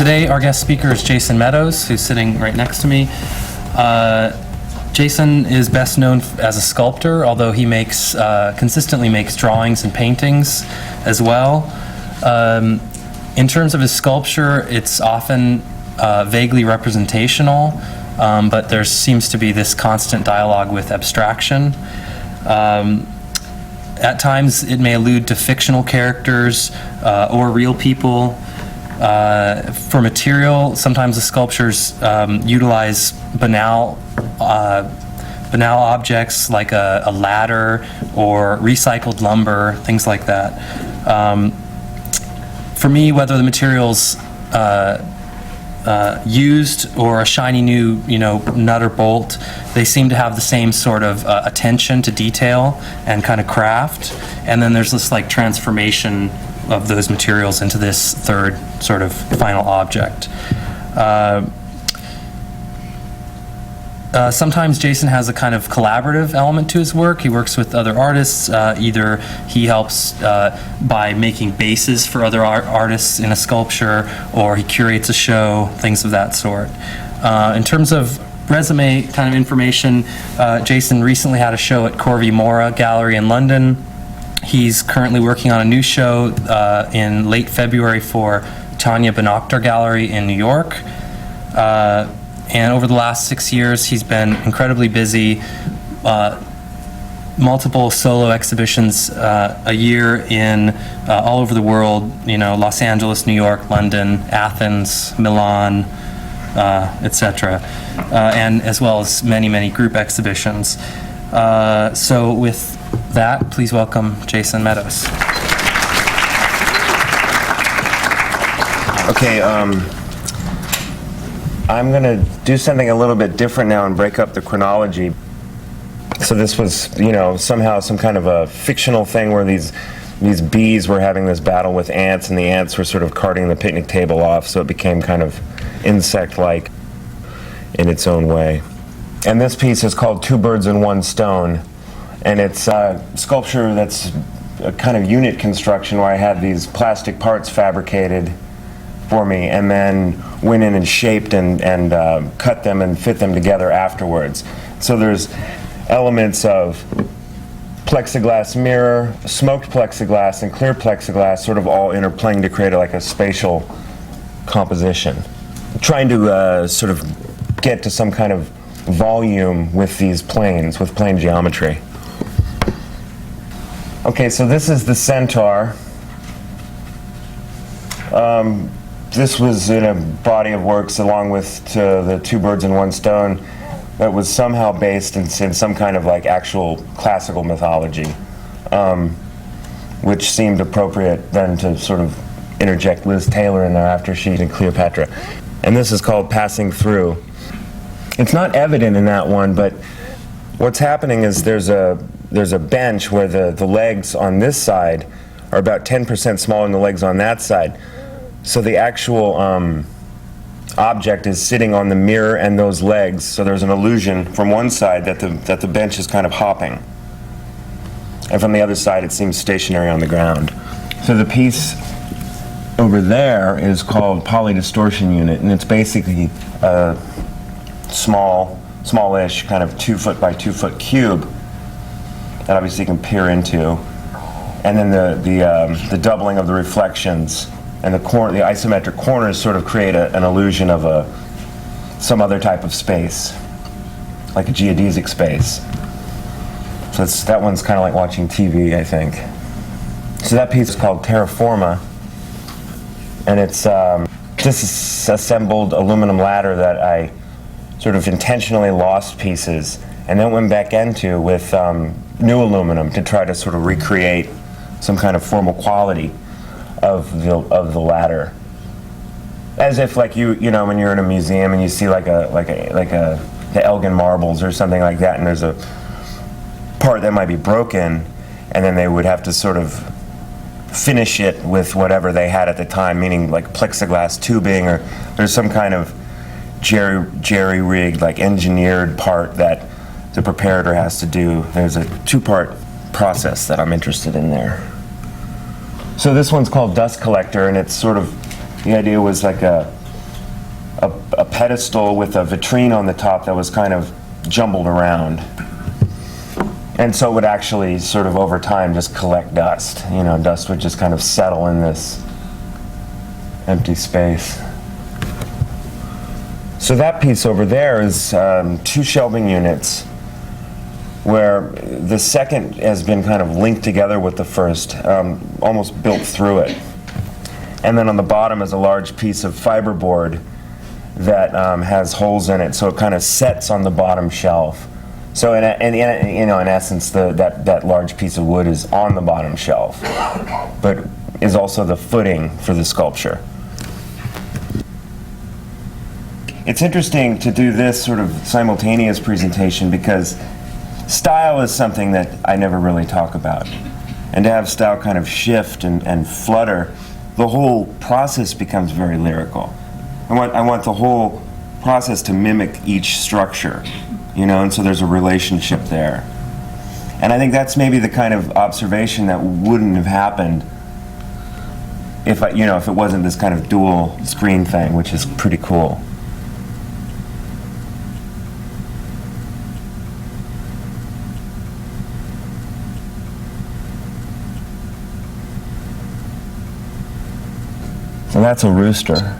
Today our guest speaker is Jason Meadows, who's sitting right next to me. Jason is best known as a sculptor, although he consistently makes drawings and paintings as well. In terms of his sculpture, it's often vaguely representational, but there seems to be this constant dialogue with abstraction. At times it may allude to fictional characters or real people. For material, sometimes the sculptures utilize banal objects like a ladder or recycled lumber, things like that. For me, whether the material's used or a shiny new, nut or bolt, they seem to have the same sort of attention to detail and kind of craft. And then there's this transformation of those materials into this third sort of final object. Sometimes Jason has a kind of collaborative element to his work. He works with other artists. Either he helps by making bases for other artists in a sculpture, or he curates a show, things of that sort. In terms of resume kind of information, Jason recently had a show at Corvi Mora Gallery in London. He's currently working on a new show in late February for Tanya Benoctor Gallery in New York. And over the last 6 years, he's been incredibly busy. Multiple solo exhibitions a year in all over the world, Los Angeles, New York, London, Athens, Milan, etc. And as well as many, many group exhibitions. So with that, please welcome Jason Meadows. Okay, I'm going to do something a little bit different now and break up the chronology. So this was, somehow some kind of a fictional thing where these bees were having this battle with ants, and the ants were sort of carting the picnic table off, so it became kind of insect-like in its own way. And this piece is called Two Birds and One Stone, and it's a sculpture that's a kind of unit construction where I had these plastic parts fabricated for me and then went in and shaped and cut them and fit them together afterwards. So there's elements of plexiglass mirror, smoked plexiglass, and clear plexiglass sort of all interplaying to create a spatial composition. Trying to sort of get to some kind of volume with these planes, with plane geometry. Okay, so this is the centaur. This was in a body of works along with the Two Birds and One Stone that was somehow based in some kind of actual classical mythology, which seemed appropriate then to sort of interject Liz Taylor in there after she did Cleopatra. And this is called Passing Through. It's not evident in that one, but what's happening is there's a bench where the legs on this side are about 10% smaller than the legs on that side. So the actual object is sitting on the mirror and those legs, so there's an illusion from one side that the bench is kind of hopping. And from the other side it seems stationary on the ground. So the piece over there is called Polydistortion Unit, and it's basically a smallish kind of 2 foot by 2 foot cube that obviously you can peer into. And then the doubling of the reflections and the isometric corners sort of create an illusion of some other type of space, like a geodesic space. So that one's kind of like watching TV, I think. So that piece is called Terra Forma, and it's disassembled aluminum ladder that I sort of intentionally lost pieces and then went back into with new aluminum to try to sort of recreate some kind of formal quality of the ladder, as if when you're in a museum and you see the Elgin marbles or something like that, and there's a part that might be broken, and then they would have to sort of finish it with whatever they had at the time, meaning like plexiglass tubing, or there's some kind of jerry-rigged, engineered part that the preparator has to do. There's a two-part process that I'm interested in there. So this one's called Dust Collector, and it's sort of, the idea was like a a pedestal with a vitrine on the top that was kind of jumbled around. And so it would actually sort of over time just collect dust. You know, dust would just kind of settle in this empty space. So that piece over there is 2 shelving units where the second has been kind of linked together with the first, almost built through it. And then on the bottom is a large piece of fiberboard that has holes in it, so it kind of sets on the bottom shelf. So in essence, that large piece of wood is on the bottom shelf, but is also the footing for the sculpture. It's interesting to do this sort of simultaneous presentation because style is something that I never really talk about. And to have style kind of shift and flutter, the whole process becomes very lyrical. I want the whole process to mimic each structure, you know, and so there's a relationship there. And I think that's maybe the kind of observation that wouldn't have happened if it wasn't this kind of dual screen thing, which is pretty cool. So that's a rooster.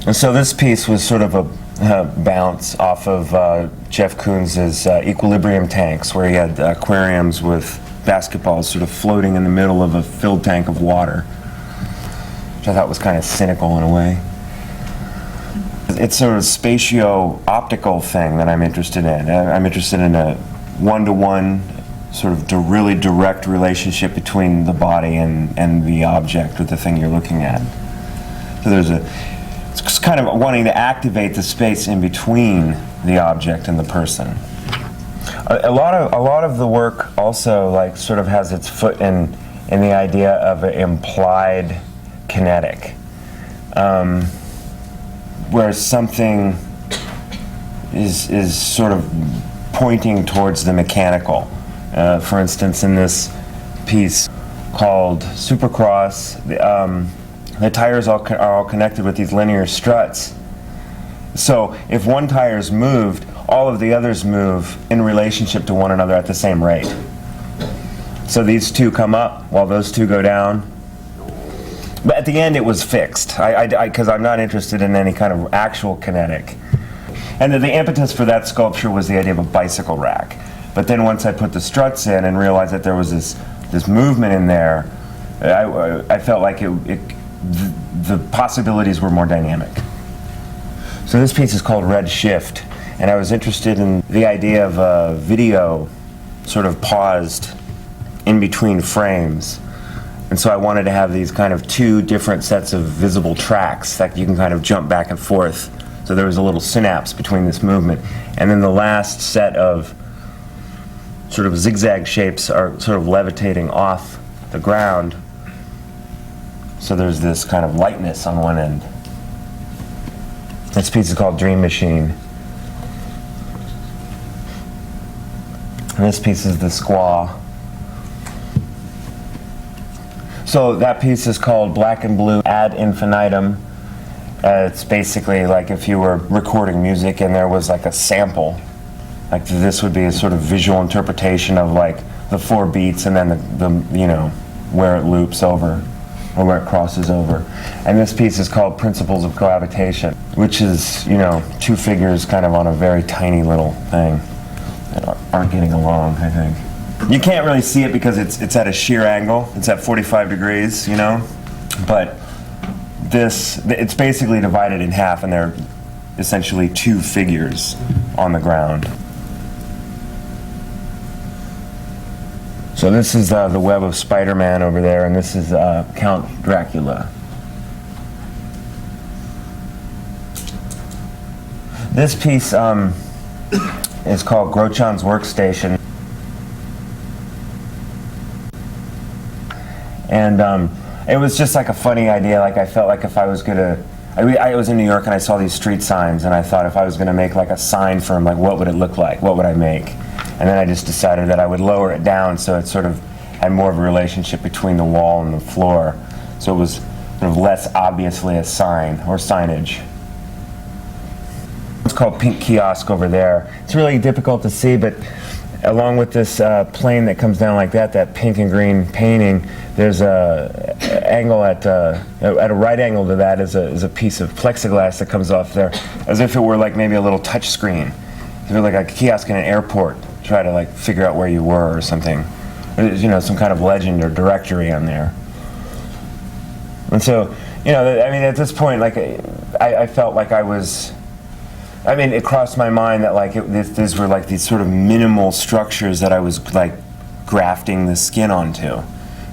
And so this piece was sort of a bounce off of Jeff Koons's equilibrium tanks, where he had aquariums with basketballs sort of floating in the middle of a filled tank of water, which I thought was kind of cynical in a way. It's sort of spatio-optical thing that I'm interested in. I'm interested in a one-to-one sort of really direct relationship between the body and the object, or the thing you're looking at. So it's kind of wanting to activate the space in between the object and the person. A lot of the work also sort of has its foot in the idea of an implied kinetic, where something is sort of pointing towards the mechanical. For instance, in this piece called Supercross, the tires are all connected with these linear struts. So if one tire is moved, all of the others move in relationship to one another at the same rate. So these two come up while those two go down. But at the end it was fixed, because I'm not interested in any kind of actual kinetic. And the impetus for that sculpture was the idea of a bicycle rack. But then once I put the struts in and realized that there was this movement in there, I felt like the possibilities were more dynamic. So this piece is called Red Shift, and I was interested in the idea of a video sort of paused in between frames. And so I wanted to have these kind of 2 different sets of visible tracks that you can kind of jump back and forth. So there was a little synapse between this movement. And then the last set of sort of zigzag shapes are sort of levitating off the ground. So there's this kind of lightness on one end. This piece is called Dream Machine. And this piece is the Squaw. So that piece is called Black and Blue Ad Infinitum. It's basically like if you were recording music and there was like a sample. Like this would be a sort of visual interpretation of like the 4 beats and then the where it loops over or where it crosses over. And this piece is called Principles of Cohabitation, which is 2 figures kind of on a very tiny little thing that aren't getting along, I think. You can't really see it because it's at a sheer angle. It's at 45 degrees, but it's basically divided in half, and they're essentially 2 figures on the ground. So this is the web of Spider-Man over there, and this is Count Dracula. This piece is called Grochon's Workstation. And it was just like a funny idea. Like I felt like if I was gonna, I was in New York and I saw these street signs, and I thought if I was gonna make like a sign for him, like what would it look like? What would I make? And then I just decided that I would lower it down so it sort of had more of a relationship between the wall and the floor. So it was sort of less obviously a sign or signage. It's called Pink Kiosk over there. It's really difficult to see, but along with this plane that comes down like that, that pink and green painting, there's a angle at a right angle to that is a piece of plexiglass that comes off there, as if it were like maybe a little touch screen. If it were like a kiosk in an airport, try to like figure out where you were or something. You know, some kind of legend or directory on there. And so, you know, I mean, at this point, like, I felt like I was, I mean, it crossed my mind that like these were like these sort of minimal structures that I was like grafting the skin onto.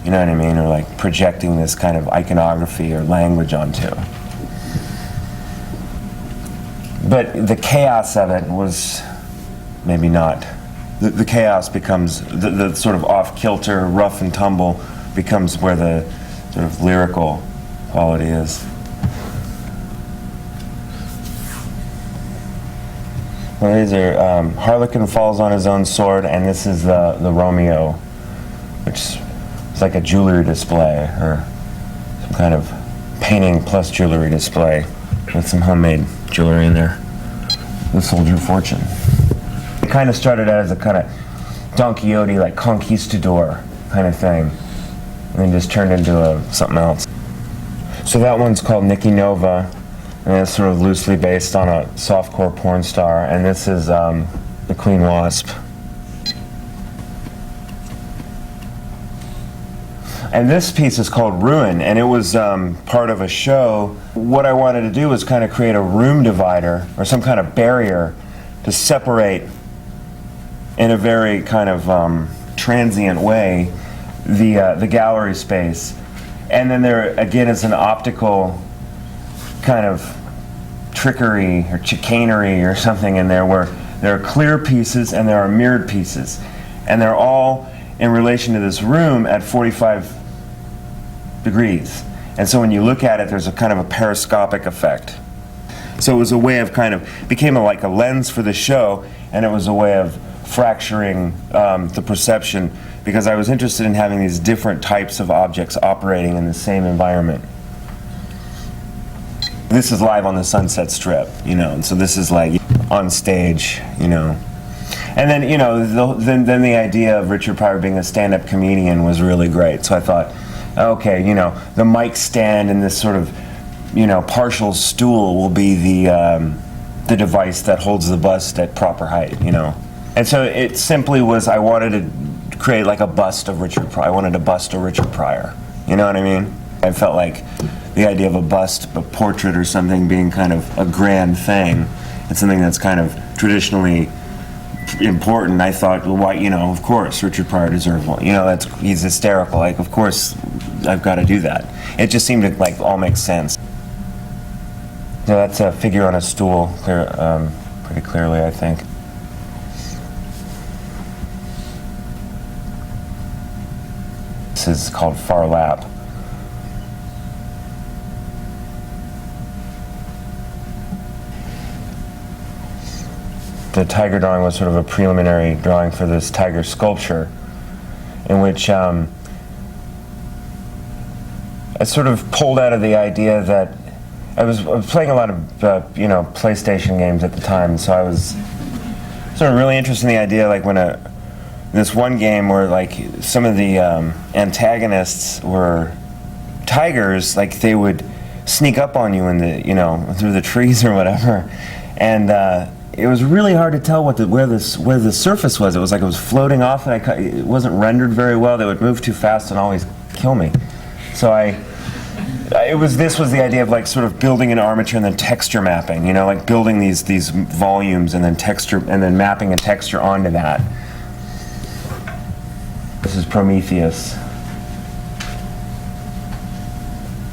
You know what I mean? Or like projecting this kind of iconography or language onto. But the chaos of it was maybe not. The chaos becomes, the sort of off-kilter, rough and tumble becomes where the sort of lyrical quality is. Well, these are, Harlequin falls on his own sword, and this is the Romeo, which is like a jewelry display, or some kind of painting plus jewelry display with some homemade jewelry in there. The Soldier of Fortune. It kind of started out as a kind of Don Quixote, like conquistador kind of thing, and then just turned into something else. So that one's called Nikki Nova, and it's sort of loosely based on a softcore porn star, and this is the Queen Wasp. And this piece is called Ruin, and it was part of a show. What I wanted to do was kind of create a room divider, or some kind of barrier, to separate in a very kind of transient way the gallery space. And then there again is an optical kind of trickery or chicanery or something in there, where there are clear pieces and there are mirrored pieces, and they're all in relation to this room at 45 degrees. And so when you look at it, there's a kind of a periscopic effect. So it was a way of kind of, became like a lens for the show, and it was a way of fracturing the perception, because I was interested in having these different types of objects operating in the same environment. This is live on the Sunset Strip, you know, and so this is like on stage, you know. And then, you know, then the idea of Richard Pryor being a stand-up comedian was really great. So I thought, okay, you know, the mic stand and this sort of, you know, partial stool will be the device that holds the bust at proper height, you know. And so it simply was, I wanted to create like a bust of Richard Pryor. I wanted to bust a Richard Pryor. You know what I mean? I felt like the idea of a bust, a portrait or something being kind of a grand thing, and something that's kind of traditionally important. I thought, well, why, you know, of course, Richard Pryor deserves one. You know, he's hysterical. Like, of course, I've got to do that. It just seemed to like all make sense. So that's a figure on a stool, pretty clearly, I think. This is called Far Lap. The tiger drawing was sort of a preliminary drawing for this tiger sculpture, in which I sort of pulled out of the idea that I was playing a lot of you know, PlayStation games at the time, so I was sort of really interested in the idea, like when this one game where like some of the antagonists were tigers, like they would sneak up on you in the, you know, through the trees or whatever, and it was really hard to tell where the surface was. It was like it was floating off, and it wasn't rendered very well. They would move too fast and always kill me. So this was the idea of like sort of building an armature and then texture mapping. You know, like building these volumes and then texture, and then mapping a texture onto that. This is Prometheus.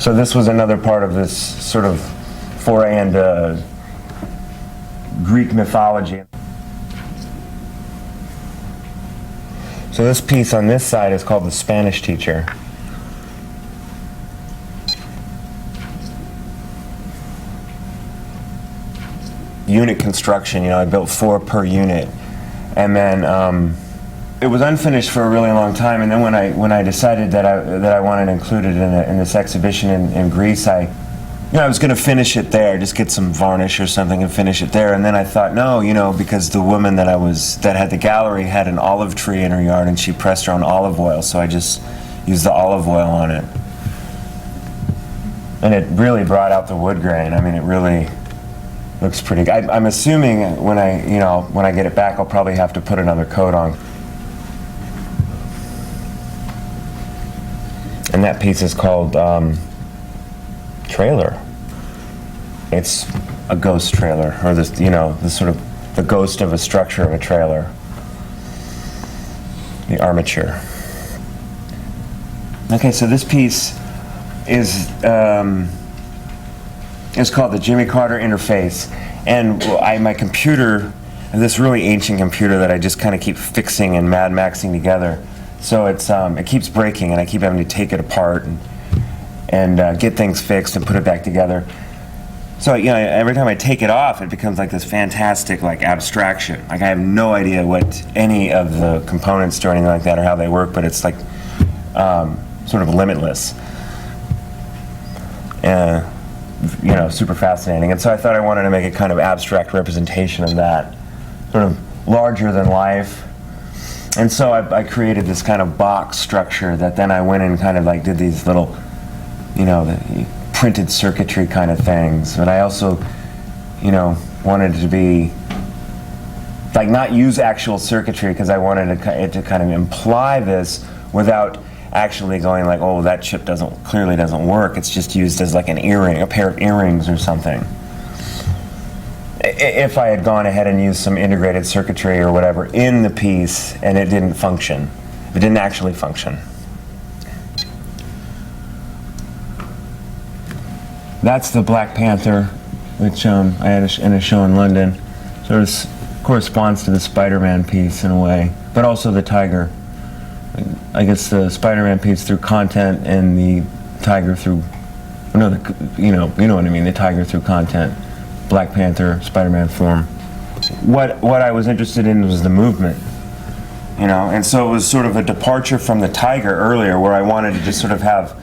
So this was another part of this sort of foray into Greek mythology. So this piece on this side is called The Spanish Teacher. Unit construction, you know, I built 4 per unit. And then it was unfinished for a really long time, and then when I decided that I wanted to include it in this exhibition in Greece, I was going to finish it there, just get some varnish or something and finish it there. And then I thought, no, because the woman that had the gallery had an olive tree in her yard, and she pressed her own olive oil, so I just used the olive oil on it. And it really brought out the wood grain. I mean, it really looks pretty good. I'm assuming when I get it back, I'll probably have to put another coat on. And that piece is called Trailer. It's a ghost trailer, or this, this sort of the ghost of a structure of a trailer. The armature. Okay, so this piece is called the Jimmy Carter Interface, and my computer, this really ancient computer that I just kind of keep fixing and Mad Maxing together, so it keeps breaking, and I keep having to take it apart and get things fixed and put it back together. So every time I take it off, it becomes like this fantastic abstraction. Like I have no idea what any of the components do or anything like that, or how they work, but it's like sort of limitless. Super fascinating. And so I thought I wanted to make a kind of abstract representation of that, sort of larger than life. And so I created this kind of box structure that then I went and kind of did these little, the printed circuitry kind of things. But I also, wanted it to be, not use actual circuitry, because I wanted it to kind of imply this without actually going oh, that chip clearly doesn't work. It's just used as an earring, a pair of earrings or something. If I had gone ahead and used some integrated circuitry or whatever in the piece and it didn't function, it didn't actually function. That's the Black Panther, which I had in a show in London. Sort of corresponds to the Spider-Man piece in a way, but also the tiger. I guess the Spider-Man piece through content, and the tiger through, you know what I mean, the tiger through content. Black Panther, Spider-Man form. What I was interested in was the movement, and so it was sort of a departure from the tiger earlier, where I wanted to just sort of have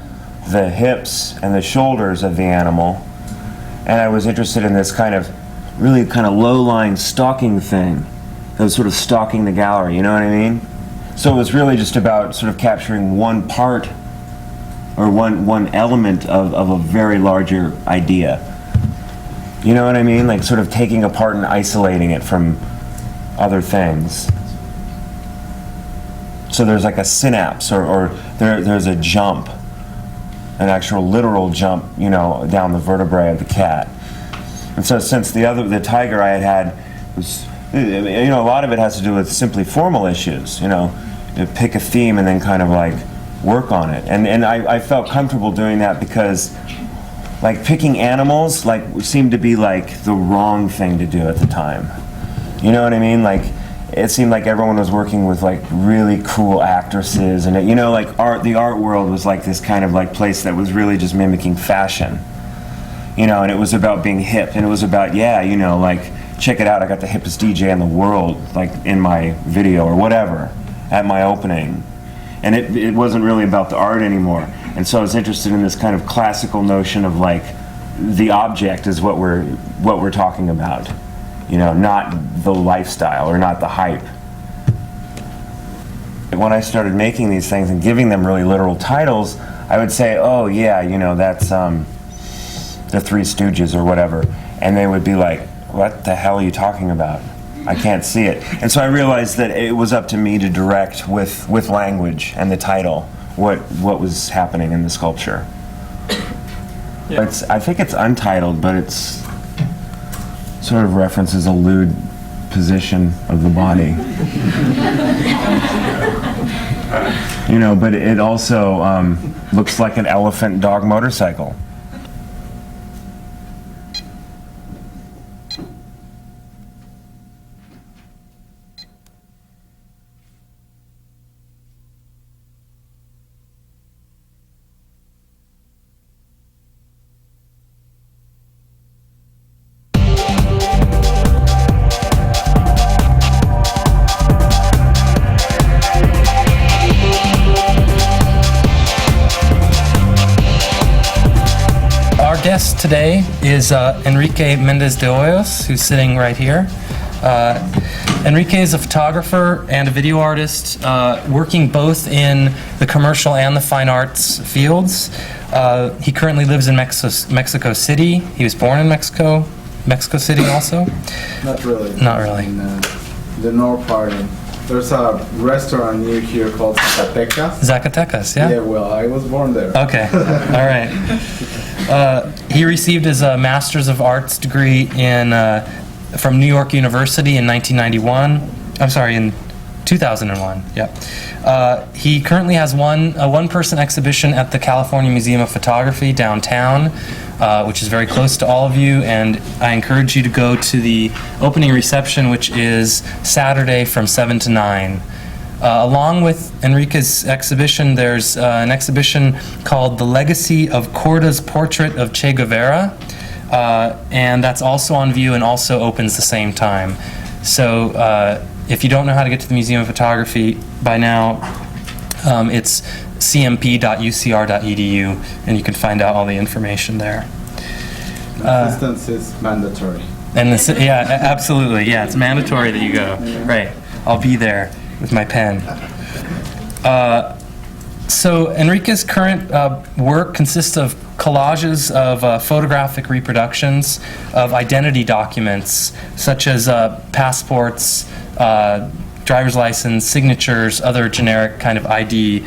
the hips and the shoulders of the animal, and I was interested in this really kind of low-lying stalking thing that was sort of stalking the gallery, you know what I mean? So it was really just about sort of capturing one part or one element of a very larger idea. You know what I mean? Sort of taking apart and isolating it from other things. So there's a synapse, or there's a jump, an actual literal jump, down the vertebrae of the cat. And so since the tiger I had was, a lot of it has to do with simply formal issues, to pick a theme and then kind of work on it. And I felt comfortable doing that because picking animals seemed to be the wrong thing to do at the time. You know what I mean? It seemed like everyone was working with really cool actresses, and the art world was this kind of place that was really just mimicking fashion. And it was about being hip, and it was about check it out, I got the hippest DJ in the world in my video or whatever at my opening. And it wasn't really about the art anymore. And so I was interested in this kind of classical notion of the object is what we're talking about, not the lifestyle or not the hype. When I started making these things and giving them really literal titles, I would say, oh yeah, that's the Three Stooges or whatever, and they would be like, what the hell are you talking about? I can't see it. And so I realized that it was up to me to direct with language and the title what was happening in the sculpture. Yeah. I think it's untitled, but it's sort of references a lewd position of the body. But it also looks like an elephant dog motorcycle. guest today is Enrique Mendez de Hoyos, who's sitting right here. Enrique is a photographer and a video artist, working both in the commercial and the fine arts fields. He currently lives in Mexico City. He was born in Mexico City also? Not really. Not really. In the north part. There's a restaurant near here called Zacatecas. Zacatecas, yeah? Yeah, well, I was born there. Okay, all right. He received his Master's of Arts degree from New York University in 1991. I'm sorry, in 2001, yeah. He currently has a one-person exhibition at the California Museum of Photography downtown, which is very close to all of you, and I encourage you to go to the opening reception, which is Saturday from 7 to 9. Along with Enrique's exhibition, there's an exhibition called The Legacy of Corda's Portrait of Che Guevara, and that's also on view and also opens the same time. So if you don't know how to get to the Museum of Photography by now, it's cmp.ucr.edu, and you can find out all the information there. Assistance is mandatory. And yeah, absolutely. Yeah, it's mandatory that you go. Right. I'll be there with my pen. So Enrique's current work consists of collages of photographic reproductions of identity documents, such as passports, driver's license, signatures, other generic kind of ID.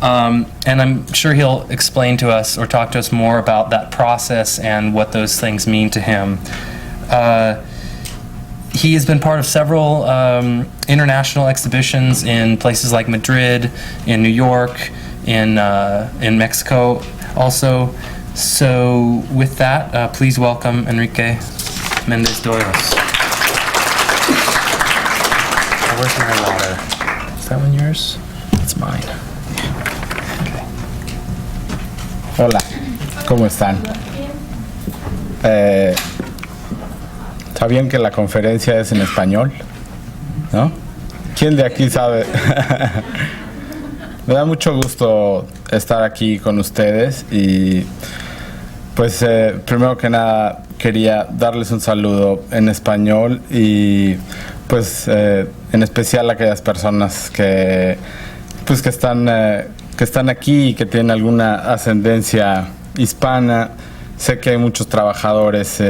And I'm sure he'll explain to us or talk to us more about that process and what those things mean to him. He has been part of several international exhibitions in places like Madrid, in New York, in Mexico also. So with that, please welcome Enrique Mendez de Hoyos. Where's my water? Is that one yours? It's mine. Hola, ¿cómo están? ¿Sabían que la conferencia es en español? ¿No? ¿Quién de aquí sabe? Me da mucho gusto estar aquí con ustedes y pues primero que nada quería darles un saludo en español y pues en especial a aquellas personas que pues que están aquí y que tienen alguna ascendencia hispana. Sé que hay muchos trabajadores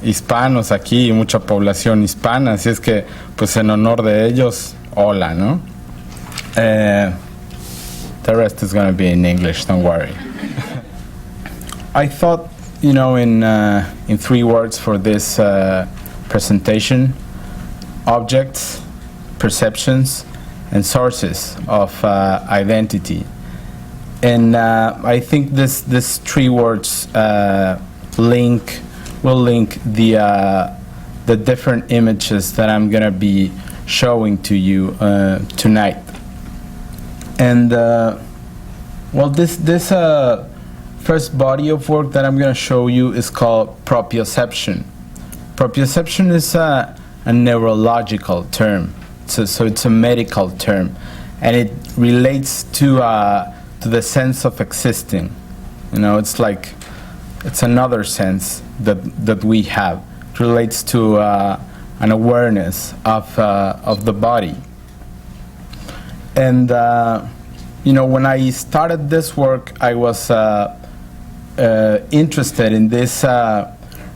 hispanos aquí y mucha población hispana, así es que pues en honor de ellos, hola, ¿no? The rest is going to be in English, don't worry. I thought, in 3 words for this presentation: objects, perceptions, and sources of identity. And I think this 3 words will link the different images that I'm gonna be showing to you tonight. And well, this first body of work that I'm gonna show you is called proprioception. Proprioception is a neurological term, so it's a medical term, and it relates to the sense of existing. It's another sense that we have. It relates to an awareness of the body. And when I started this work, I was interested in this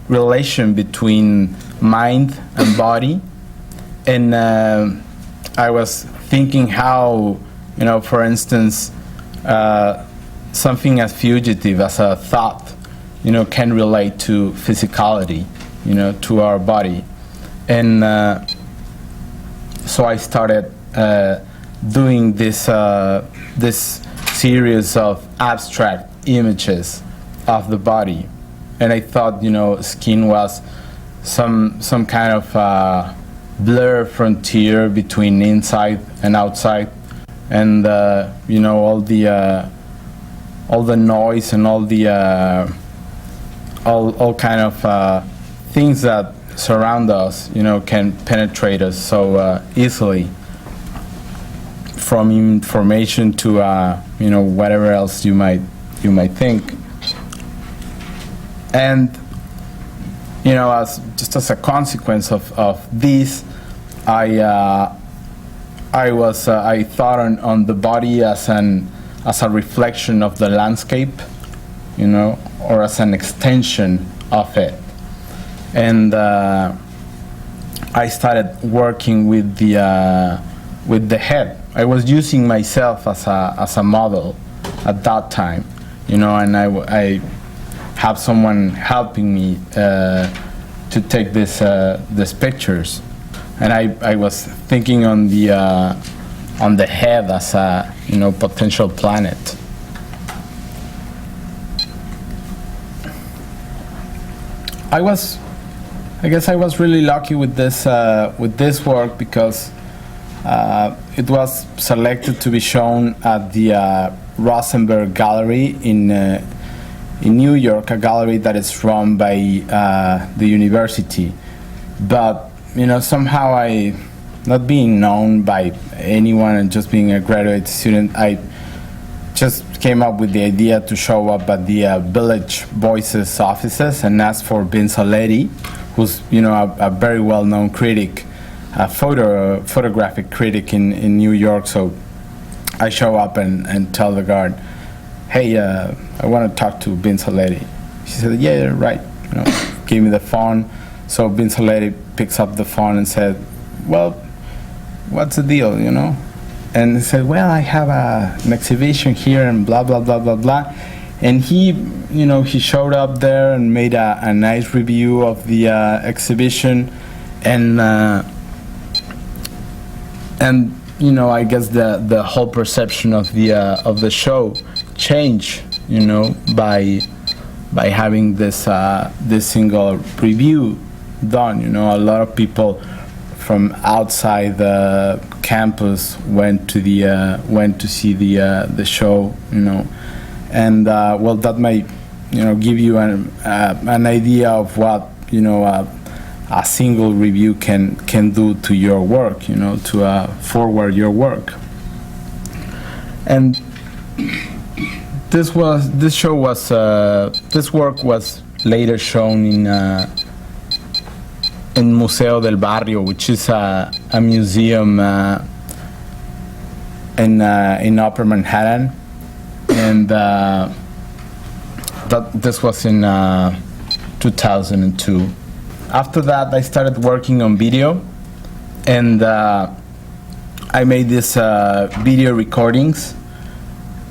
relation between mind and body, and I was thinking how, for instance, something as fugitive as a thought, can relate to physicality, to our body. And so I started doing this series of abstract images of the body. And I thought, skin was some kind of blur frontier between inside and outside, and all the noise and all the all kind of things that surround us, can penetrate us so easily, from information to whatever else you might think. And as a consequence of this, I thought on the body as a reflection of the landscape, or as an extension of it. And I started working with the head. I was using myself as a model at that time, and I have someone helping me to take these pictures, and I was thinking on the head as a potential planet. I guess I was really lucky with this work because it was selected to be shown at the Rosenberg Gallery in New York, a gallery that is run by the university. But somehow not being known by anyone and just being a graduate student, I just came up with the idea to show up at the Village Voices offices and ask for Vince Soletti, who's a very well-known critic, a photographic critic in New York. So I show up and tell the guard, hey, I want to talk to Vince Soletti. She said, yeah, right. Gave me the phone. So Vince Soletti picks up the phone and said, well, what's the deal, And he said, well, I have an exhibition here and blah, blah, blah, blah, blah. And he showed up there and made a nice review of the exhibition. And I guess the whole perception of the show changed, by having this single review done. A lot of people from outside the campus went to see the show, and that might give you an idea of what a single review can do to your work, to forward your work. And this work was later shown in Museo del Barrio, which is a museum in Upper Manhattan, and this was in 2002. After that, I started working on video, and I made these video recordings,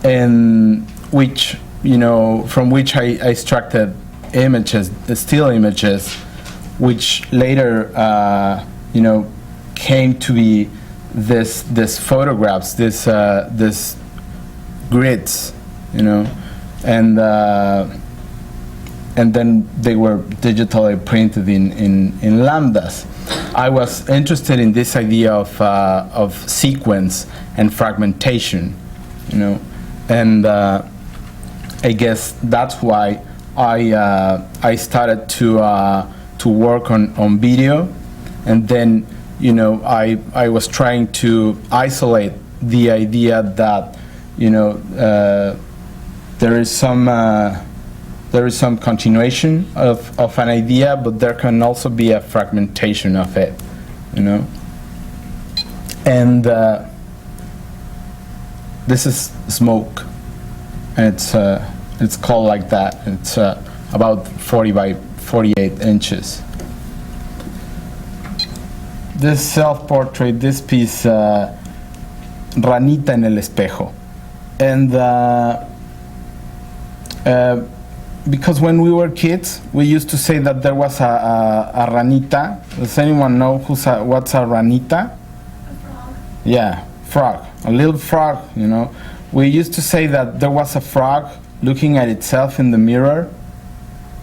and from which I extracted images, still images, which later came to be this photographs, this grids, and then they were digitally printed in lambdas. I was interested in this idea of sequence and fragmentation, and I guess that's why I started to work on video, and then I was trying to isolate the idea that there is some continuation of an idea, but there can also be a fragmentation of it, and this is smoke, and it's called like that. It's about 40 by 48 inches. This self-portrait, this piece, Ranita en el espejo, and because when we were kids, we used to say that there was a ranita. Does anyone know what's a ranita? A frog. Yeah, frog, a little frog. We used to say that there was a frog looking at itself in the mirror.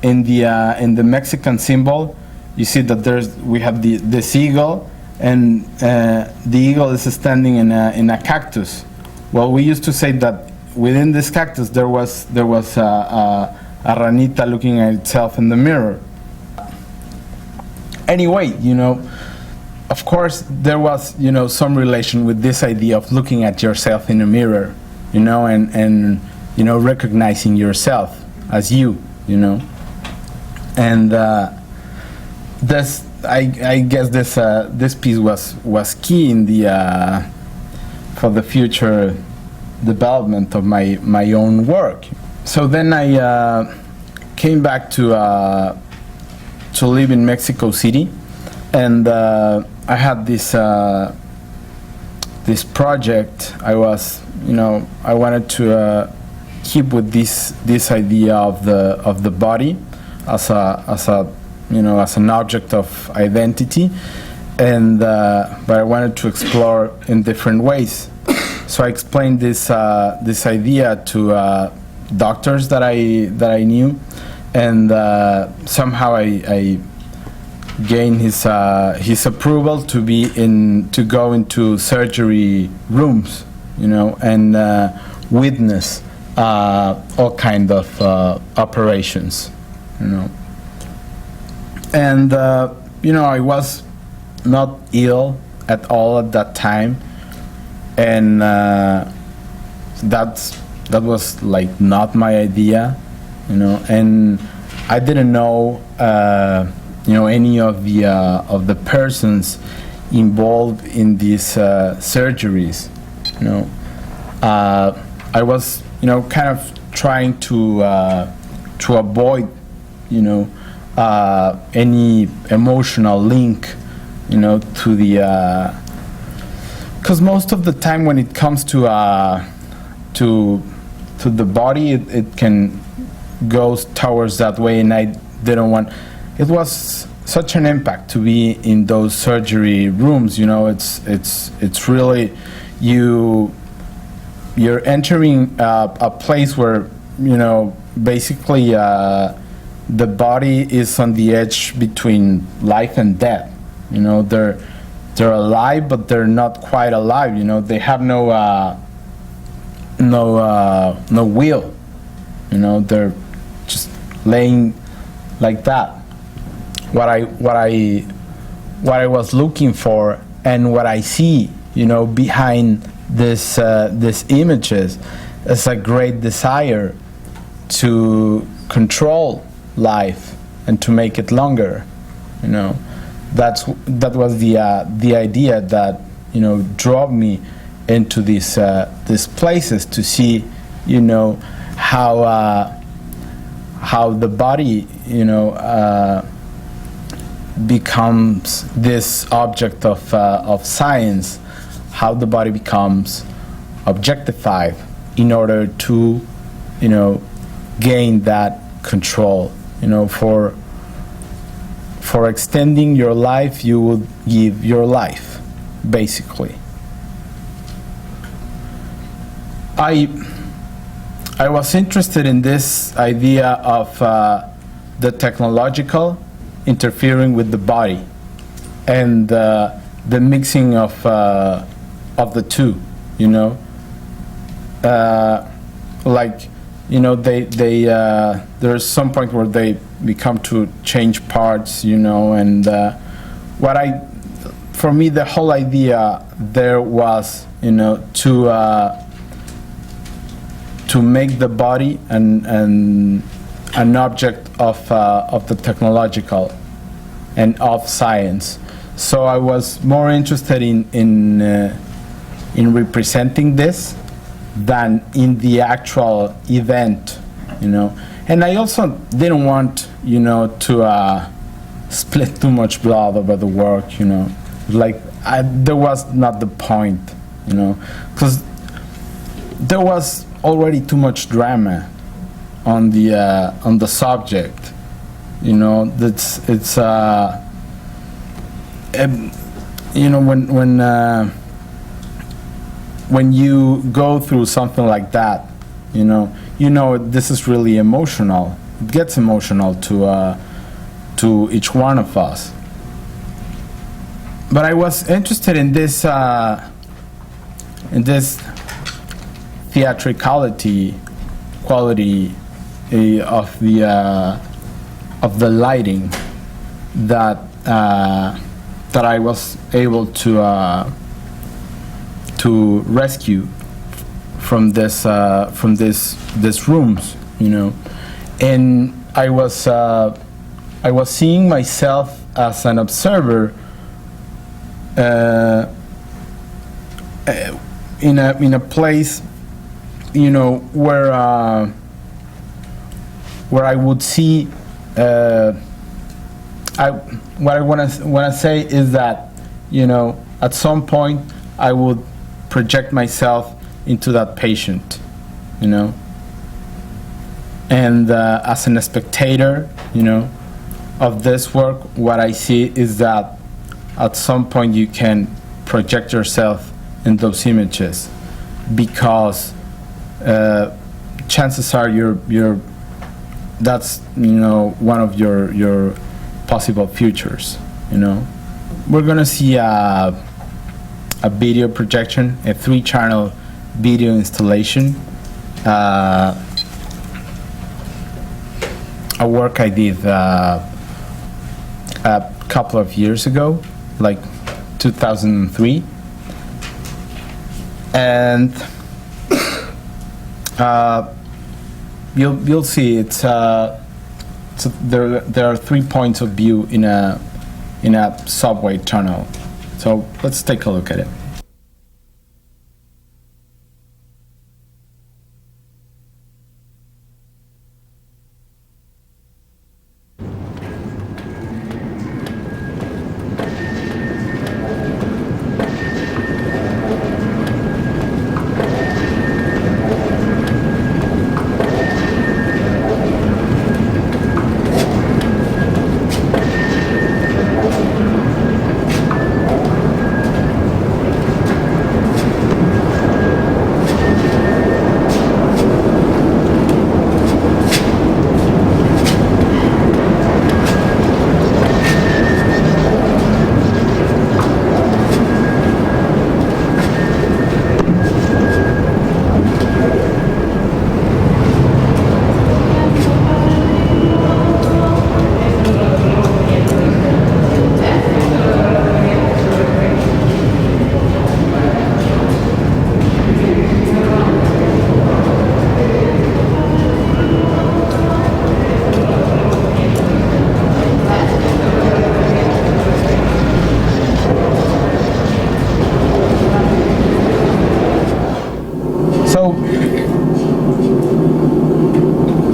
In the Mexican symbol, you see that we have this eagle, and the eagle is standing in a cactus. Well, we used to say that within this cactus there was a ranita looking at itself in the mirror. Anyway, of course there was some relation with this idea of looking at yourself in a mirror, and recognizing yourself as you. And this, I guess this piece was key in the for the future development of my own work. So then I came back to live in Mexico City, and I had this this project. I wanted to keep with this idea of the body as an object of identity, and but I wanted to explore in different ways. So I explained this idea to doctors that I knew, and somehow I gained his approval to go into surgery rooms, and witness all kind of operations, and I was not ill at all at that time, and that was like not my idea, and I didn't know any of the persons involved in these surgeries. I was kind of trying to avoid any emotional link to the because most of the time when it comes to the body, it can go towards that way, and I didn't want. It was such an impact to be in those surgery rooms. It's really you're entering a place where basically the body is on the edge between life and death. They're alive, but they're not quite alive. They have no will. They're just laying like that. What I was looking for, and what I see, behind this images, is a great desire to control life and to make it longer. That was the idea that drove me into these places, to see how the body becomes this object of science, how the body becomes objectified in order to gain that control. For extending your life, you would give your life, basically. I was interested in this idea of the technological interfering with the body, and the mixing of the two. There's some point where they become to change parts, and for me, the whole idea there was, to make the body an object of the technological and of science. So I was more interested in representing this than in the actual event, And I also didn't want, to split too much blood over the work, there was not the point, because there was already too much drama on the subject, when you go through something like that, this is really emotional. It gets emotional to each one of us. But I was interested in this theatricality quality of the lighting that I was able to rescue from this rooms, and I was I was seeing myself as an observer in a place, you know, where I would see. What I want to say is that, you know, at some point I would project myself into that patient, you know, and as a spectator, you know, of this work, what I see is that at some point you can project yourself in those images, because chances are that's, you know, one of your possible futures, you know. We're gonna see a video projection, a 3-channel video installation, a work I did a couple of years ago, like 2003, and you'll see there are 3 points of view in a subway tunnel. So let's take a look at it.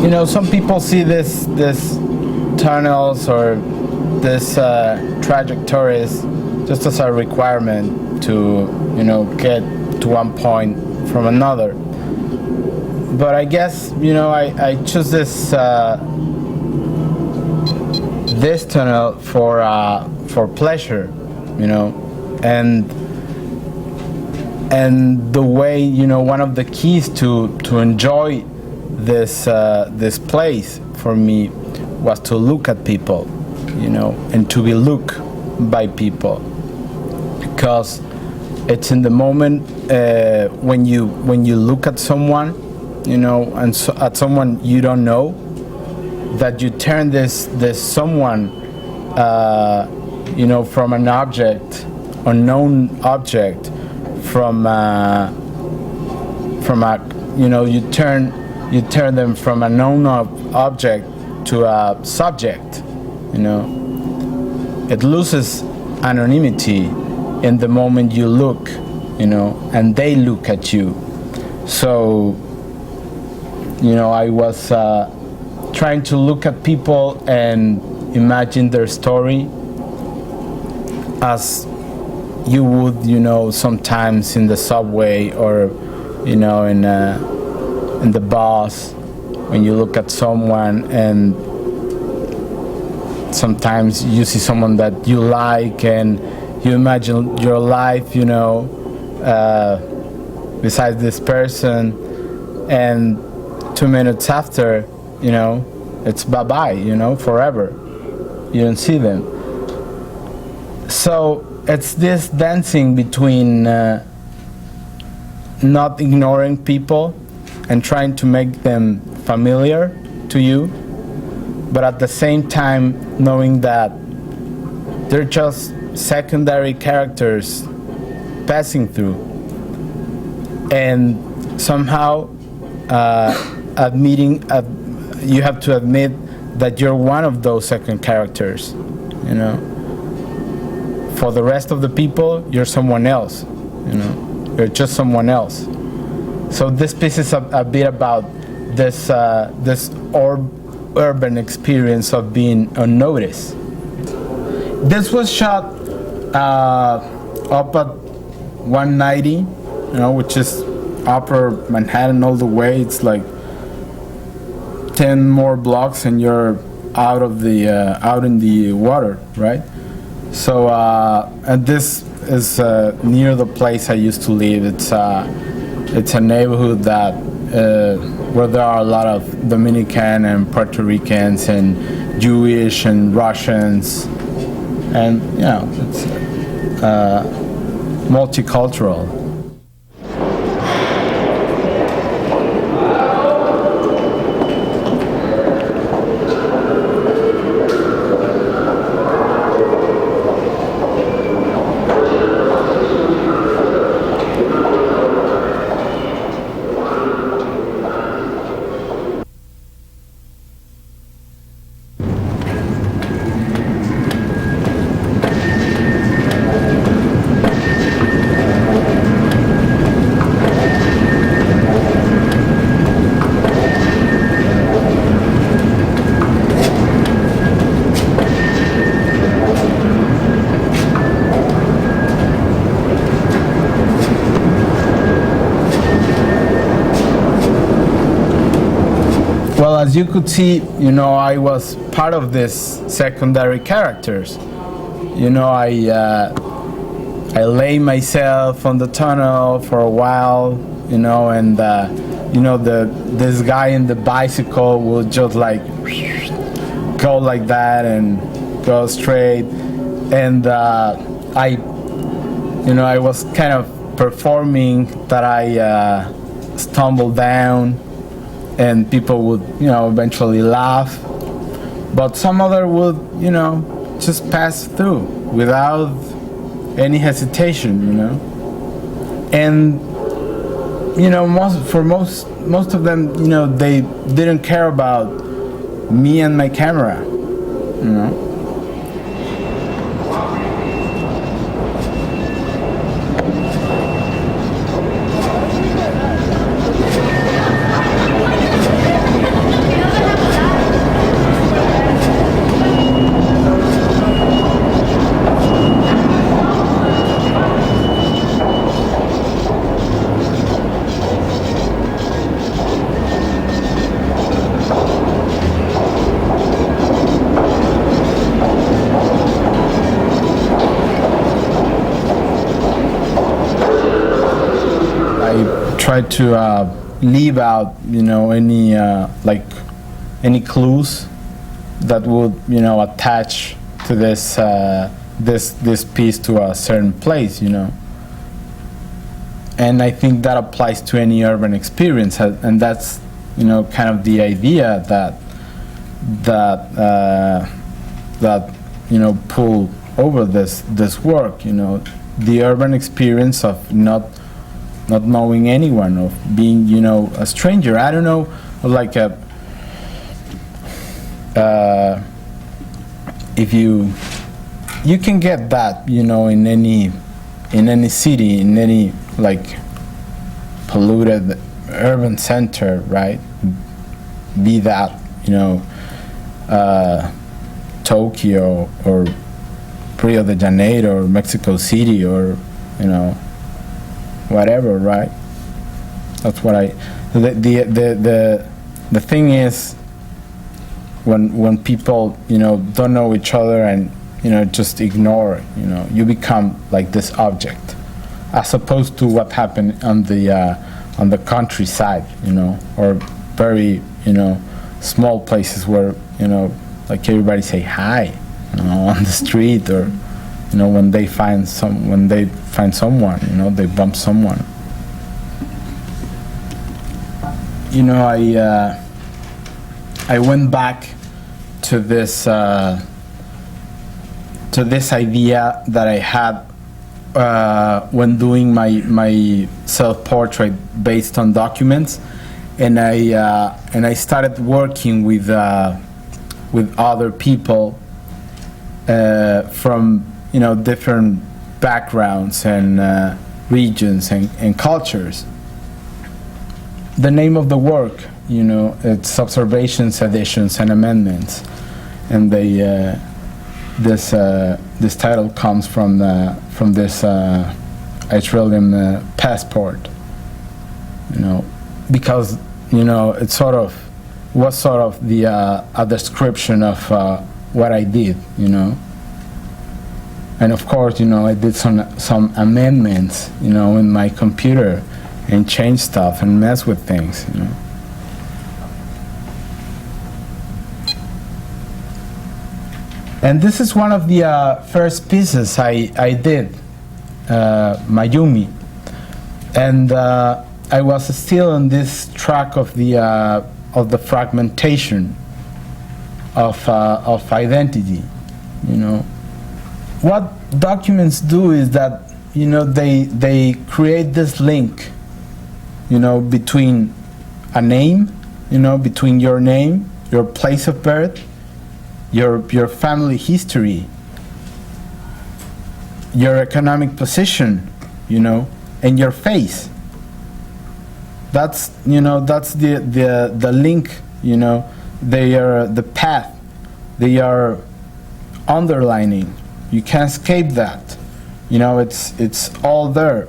You know, some people see this tunnels or this trajectories just as a requirement to, you know, get to one point from another. But I guess, you know, I chose this this tunnel for pleasure, you know, and the way, you know, one of the keys to enjoy this place for me was to look at people, you know, and to be looked by people, because it's in the moment when you look at someone, you know, and so, at someone you don't know, that you turn this someone, you know, from an object, unknown object, from a, you know, you turn them from a known object to a subject, you know. It loses anonymity in the moment you look, you know, and they look at you. So, you know, I was trying to look at people and imagine their story as you would, you know, sometimes in the subway or, you know, in the bus, when you look at someone and sometimes you see someone that you like and you imagine your life, you know, besides this person, and 2 minutes after, you know, it's bye-bye, you know, forever. You don't see them. So it's this dancing between not ignoring people and trying to make them familiar to you, but at the same time knowing that they're just secondary characters passing through, and somehow you have to admit that you're one of those second characters, you know. For the rest of the people, you're someone else, you know. You're just someone else. So this piece is a bit about this urban experience of being unnoticed. This was shot up at 190, you know, which is upper Manhattan all the way. It's like 10 more blocks and you're out in the water, right? So and this is near the place I used to live. It's a neighborhood that where there are a lot of Dominican and Puerto Ricans and Jewish and Russians, and you know, it's multicultural. Well, as you could see, you know, I was part of this secondary characters. You know, I lay myself on the tunnel for a while, you know, and you know, this guy in the bicycle would just like go like that and go straight, and I was kind of performing that I stumbled down. And people would, you know, eventually laugh, but some other would, you know, just pass through without any hesitation, you know. And you know, most of them, you know, they didn't care about me and my camera, you know. Try to leave out, you know, any like any clues that would, you know, attach to this this piece to a certain place, you know. And I think that applies to any urban experience, and that's, you know, kind of the idea that you know, pull over this work, you know, the urban experience of not knowing anyone, of being, you know, a stranger. I don't know, like if you can get that, you know, in any city, in any like polluted urban center, right? Be that, you know, Tokyo or Rio de Janeiro or Mexico City or, you know, whatever, right? That's what the thing is, when people, you know, don't know each other and, you know, just ignore, you know, you become like this object, as opposed to what happened on the countryside, you know, or very, you know, small places where, you know, like everybody say hi, you know, on the street, or, you know, when they find someone, you know, they bump someone. You know, I went back to this idea that I had when doing my self-portrait based on documents, and I started working with with other people from, different backgrounds and regions and cultures. The name of the work, it's Observations, Additions, and Amendments, and this title comes from this Israeli passport, because it was sort of a description of what I did, and of course, I did some amendments, in my computer, and change stuff and mess with things, And this is one of the first pieces I did, Mayumi, and I was still on this track of the fragmentation of identity. What documents do is that they create this link, between a name, between your name, your place of birth, your family history, your economic position, and your face. That's the link. They are the path. They are underlining. You can't escape that. It's all there.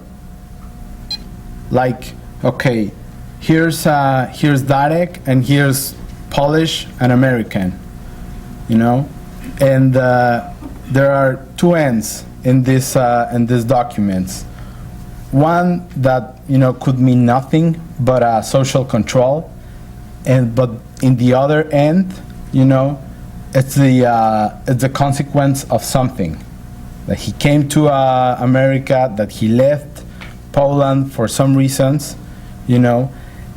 Like, okay, here's Darek, and here's Polish and American. And there are two ends in these documents. One that could mean nothing but social control, but in the other end, it's the consequence of something. That he came to America, that he left Poland for some reasons,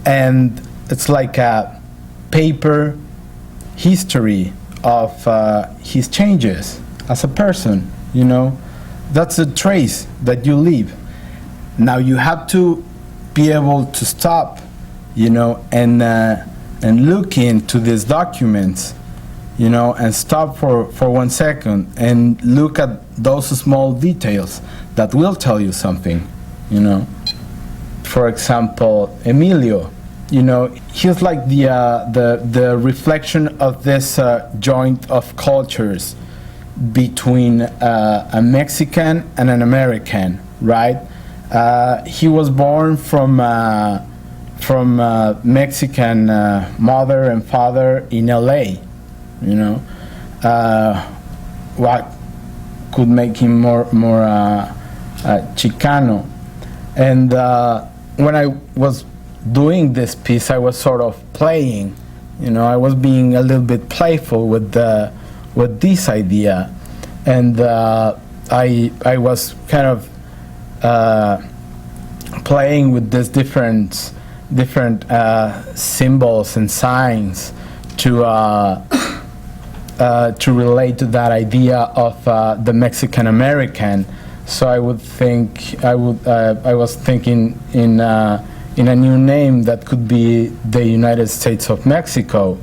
and it's like a paper history of his changes as a person, That's a trace that you leave. Now you have to be able to stop, and look into these documents, and stop for 1 second and look at those small details that will tell you something, For example, Emilio, he's like the reflection of this joint of cultures between a Mexican and an American, right? He was born from Mexican mother and father in LA, what could make him more Chicano. And when I was doing this piece, I was sort of playing, I was being a little bit playful with this idea, and I was kind of playing with these different symbols and signs to relate to that idea of the Mexican American. So I was thinking in a new name that could be the United States of Mexico,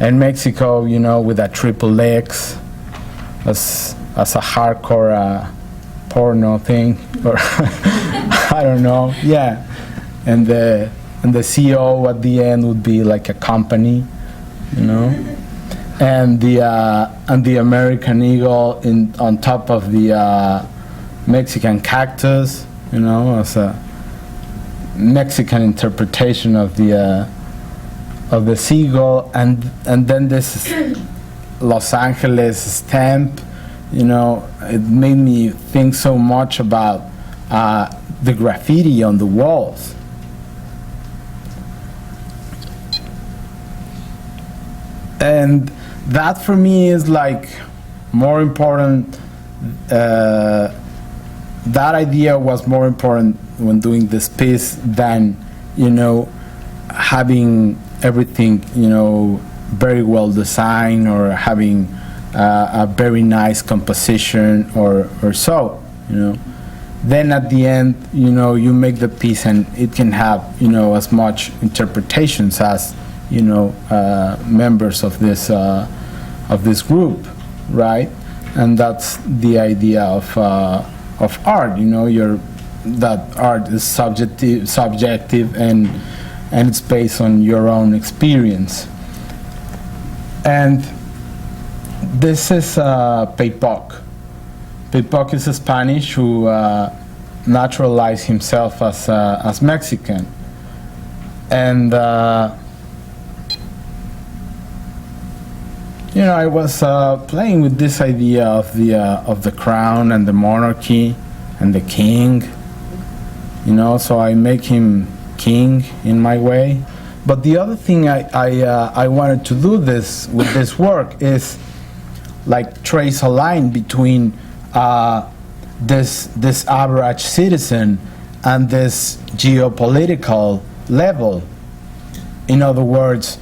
and Mexico, with a triple X as a hardcore porno thing, or I don't know, yeah. And the CO at the end would be like a company, and the American eagle on top of the Mexican cactus, as a Mexican interpretation of the seagull, and then this Los Angeles stamp, it made me think so much about the graffiti on the walls. And that for me is like more important. That idea was more important when doing this piece than, having everything, very well designed, or having a very nice composition or so, Then at the end, you make the piece, and it can have, as much interpretations as, members of this group, right? And that's the idea of art. That art is subjective, and it's based on your own experience. And this is Peipoc. Peipoc is a Spanish who naturalized himself as Mexican, and I was playing with this idea of the crown and the monarchy and the king. So I make him king in my way. But the other thing I wanted to do with this work is like trace a line between this average citizen and this geopolitical level. In other words,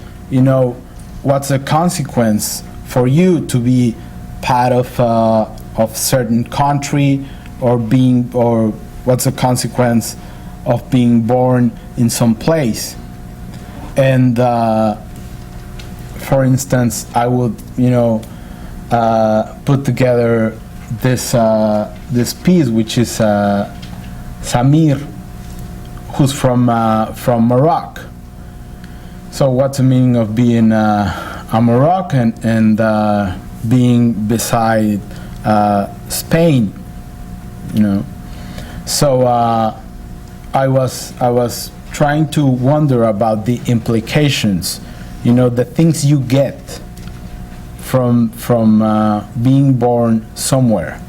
what's the consequence for you to be part of certain country, or what's the consequence of being born in some place? And for instance, I would put together this piece, which is Samir, who's from Morocco. So what's the meaning of being a Moroccan and being beside Spain? So I was trying to wonder about the implications, the things you get from being born somewhere,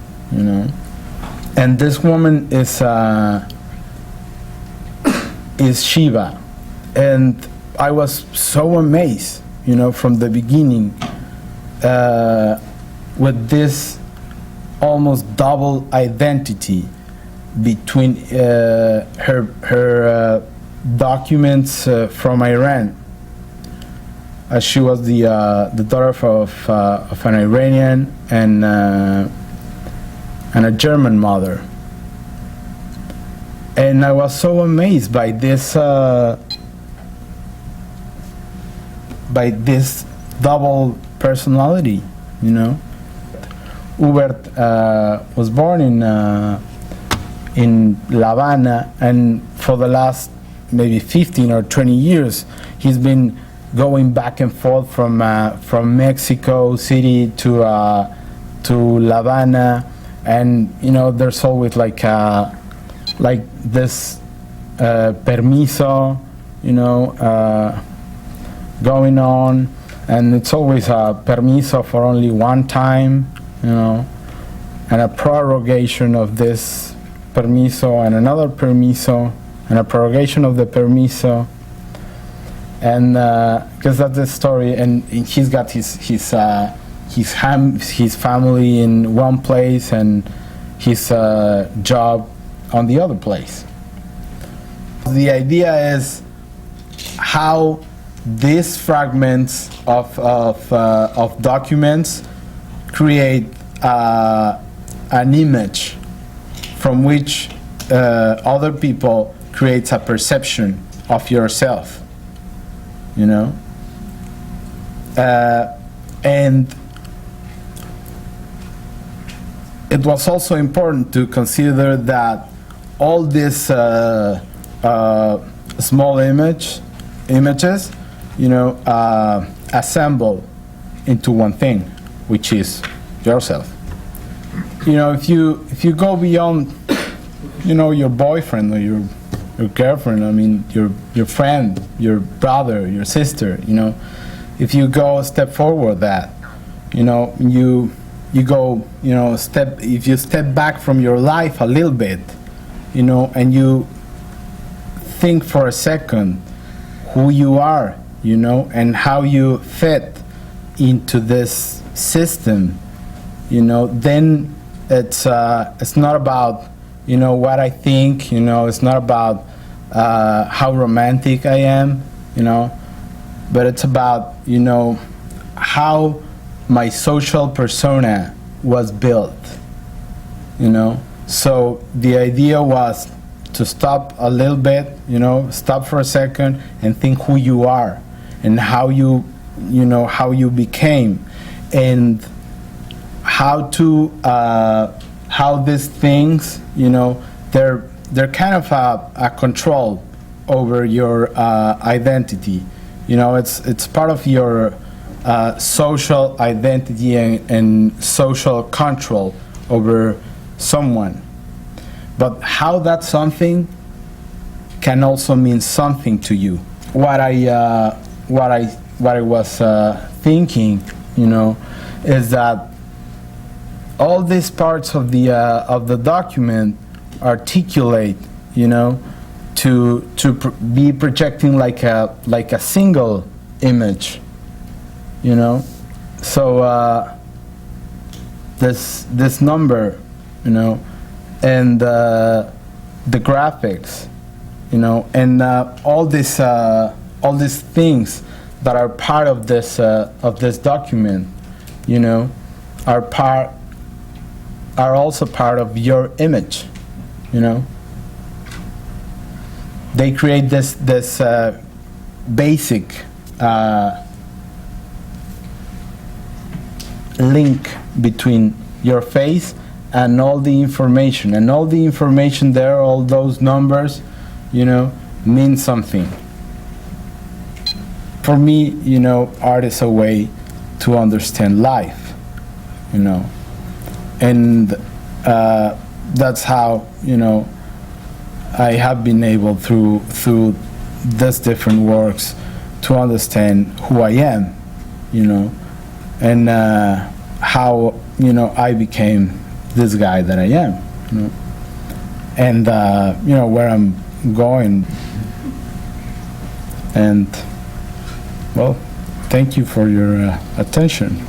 And this woman is Shiva, and I was so amazed, from the beginning, with this almost double identity between her documents from Iran. She was the daughter of an Iranian and a German mother, and I was so amazed by this double personality. Hubert was born in La Habana, and for the last maybe 15 or 20 years, he's been going back and forth from Mexico City to La Habana, and there's always like this permiso, going on, and it's always a permiso for only one time, and a prorogation of this permiso and another permiso and a prorogation of the permiso, and because that's the story. And he's got his family in one place and his job on the other place. The idea is how these fragments of documents create an image from which other people creates a perception of yourself, and it was also important to consider that all these small images, assemble into one thing, which is yourself. If you go beyond, your boyfriend or your girlfriend, your friend, your brother, your sister, if you go a step forward, that, you go, if you step back from your life a little bit, and you think for a second who you are, and how you fit into this system, then it's not about, what I think, it's not about how romantic I am, but it's about, how my social persona was built, So the idea was to stop a little bit, stop for a second and think who you are. and how you how you became, and how to how these things, they're kind of a control over your identity. It's part of your social identity and social control over someone. But how that something can also mean something to you. What I was thinking, is that all these parts of the document articulate, to be projecting like a single image, So this number, and the graphics, and all these things that are part of this document, are also part of your image, They create this basic link between your face and all the information. And all the information there, all those numbers, mean something. For me, art is a way to understand life, And that's how, I have been able through these different works to understand who I am, and how I became this guy that I am, and where I'm going. And well, thank you for your attention.